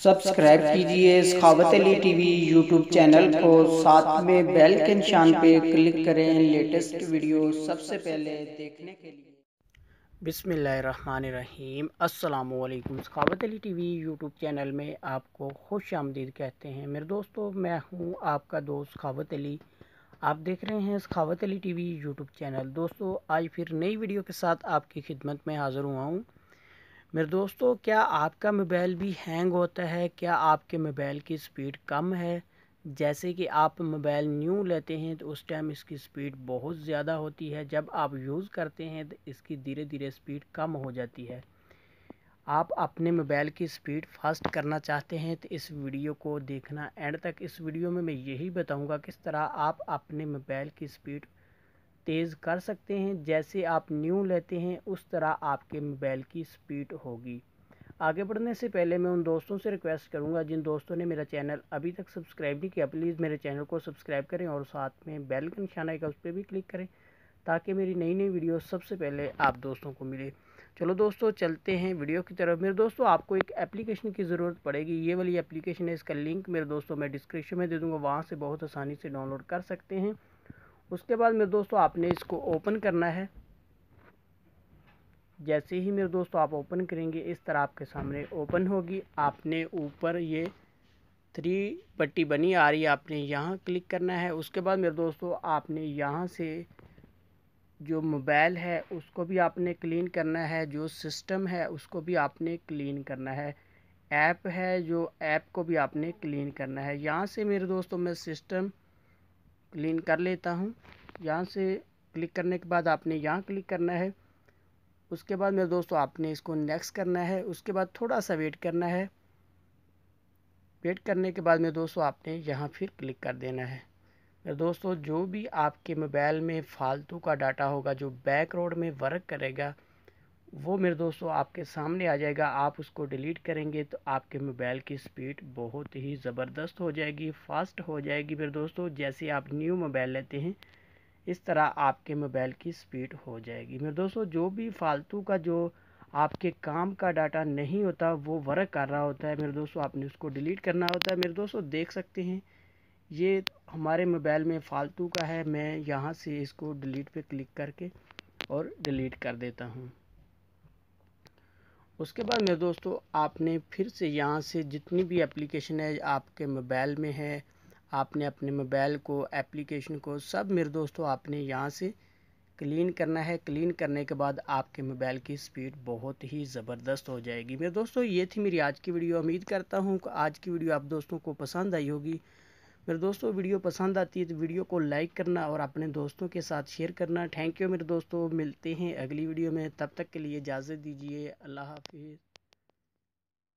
Subscribe कीजिए सखावत Ali TV YouTube channel को, साथ में बेल के निशान पे क्लिक करें लेटेस्ट वीडियो सबसे पहले देखने के लिए। बिस्मिल्लाहिर्रहमानिर्रहीम। अस्सलामुअलैकुम। सखावत अली टीवी यूट्यूब चैनल में आपको खुश आमदीद कहते हैं। मेरे दोस्तों, मैं हूं आपका दोस्त सखावत अली। आप देख रहे हैं सखावत अली टीवी यूट्यूब चैनल। दोस्तों, आज फिर नई वीडियो के साथ आपकी खिदमत में हाज़िर हुआ हूँ। मेरे दोस्तों, क्या आपका मोबाइल भी हैंग होता है? क्या आपके मोबाइल की स्पीड कम है? जैसे कि आप मोबाइल न्यू लेते हैं तो उस टाइम इसकी स्पीड बहुत ज़्यादा होती है, जब आप यूज़ करते हैं तो इसकी धीरे धीरे स्पीड कम हो जाती है। आप अपने मोबाइल की स्पीड फास्ट करना चाहते हैं तो इस वीडियो को देखना एंड तक। इस वीडियो में मैं यही बताऊंगा किस तरह आप अपने मोबाइल की स्पीड तेज़ कर सकते हैं। जैसे आप न्यू लेते हैं उस तरह आपके मोबाइल की स्पीड होगी। आगे बढ़ने से पहले मैं उन दोस्तों से रिक्वेस्ट करूंगा जिन दोस्तों ने मेरा चैनल अभी तक सब्सक्राइब नहीं किया, प्लीज़ मेरे चैनल को सब्सक्राइब करें और साथ में बेल का निशान आएगा उस पर भी क्लिक करें, ताकि मेरी नई नई वीडियो सबसे पहले आप दोस्तों को मिले। चलो दोस्तों, चलते हैं वीडियो की तरफ। मेरे दोस्तों, आपको एक एप्लीकेशन की ज़रूरत पड़ेगी। ये वाली एप्लीकेशन है, इसका लिंक मेरे दोस्तों मैं डिस्क्रिप्शन में दे दूँगा, वहाँ से बहुत आसानी से डाउनलोड कर सकते हैं। उसके बाद मेरे दोस्तों, आपने इसको ओपन करना है। जैसे ही मेरे दोस्तों आप ओपन करेंगे, इस तरह आपके सामने ओपन होगी। आपने ऊपर ये 3 पट्टी बनी आ रही है, आपने यहाँ क्लिक करना है। उसके बाद मेरे दोस्तों, आपने यहाँ से जो मोबाइल है उसको भी आपने क्लीन करना है, जो सिस्टम है उसको भी आपने क्लीन करना है, ऐप है जो ऐप को भी आपने क्लीन करना है। यहाँ से मेरे दोस्तों मैं सिस्टम क्लीन कर लेता हूँ। यहाँ से क्लिक करने के बाद आपने यहाँ क्लिक करना है। उसके बाद मेरे दोस्तों आपने इसको नेक्स्ट करना है। उसके बाद थोड़ा सा वेट करना है। वेट करने के बाद मेरे दोस्तों आपने यहाँ फिर क्लिक कर देना है। मेरे दोस्तों, जो भी आपके मोबाइल में फालतू का डाटा होगा जो बैकग्राउंड में वर्क करेगा, वो मेरे दोस्तों आपके सामने आ जाएगा। आप उसको डिलीट करेंगे तो आपके मोबाइल की स्पीड बहुत ही ज़बरदस्त हो जाएगी, फास्ट हो जाएगी। मेरे दोस्तों, जैसे आप न्यू मोबाइल लेते हैं इस तरह आपके मोबाइल की स्पीड हो जाएगी। मेरे दोस्तों, जो भी फालतू का जो आपके काम का डाटा नहीं होता वो वर्क कर रहा होता है, मेरे दोस्तों आपने उसको डिलीट करना होता है। मेरे दोस्तों, देख सकते हैं ये हमारे मोबाइल में फालतू का है। मैं यहाँ से इसको डिलीट पे क्लिक करके और डिलीट कर देता हूँ। उसके बाद मेरे दोस्तों, आपने फिर से यहाँ से जितनी भी एप्लीकेशन है आपके मोबाइल में है, आपने अपने मोबाइल को एप्लीकेशन को सब मेरे दोस्तों आपने यहाँ से क्लीन करना है। क्लीन करने के बाद आपके मोबाइल की स्पीड बहुत ही ज़बरदस्त हो जाएगी। मेरे दोस्तों, ये थी मेरी आज की वीडियो। उम्मीद करता हूँ कि आज की वीडियो आप दोस्तों को पसंद आई होगी। मेरे दोस्तों, वीडियो पसंद आती है तो वीडियो को लाइक करना और अपने दोस्तों के साथ शेयर करना। थैंक यू मेरे दोस्तों, मिलते हैं अगली वीडियो में। तब तक के लिए इजाज़त दीजिए। अल्लाह हाफिज़।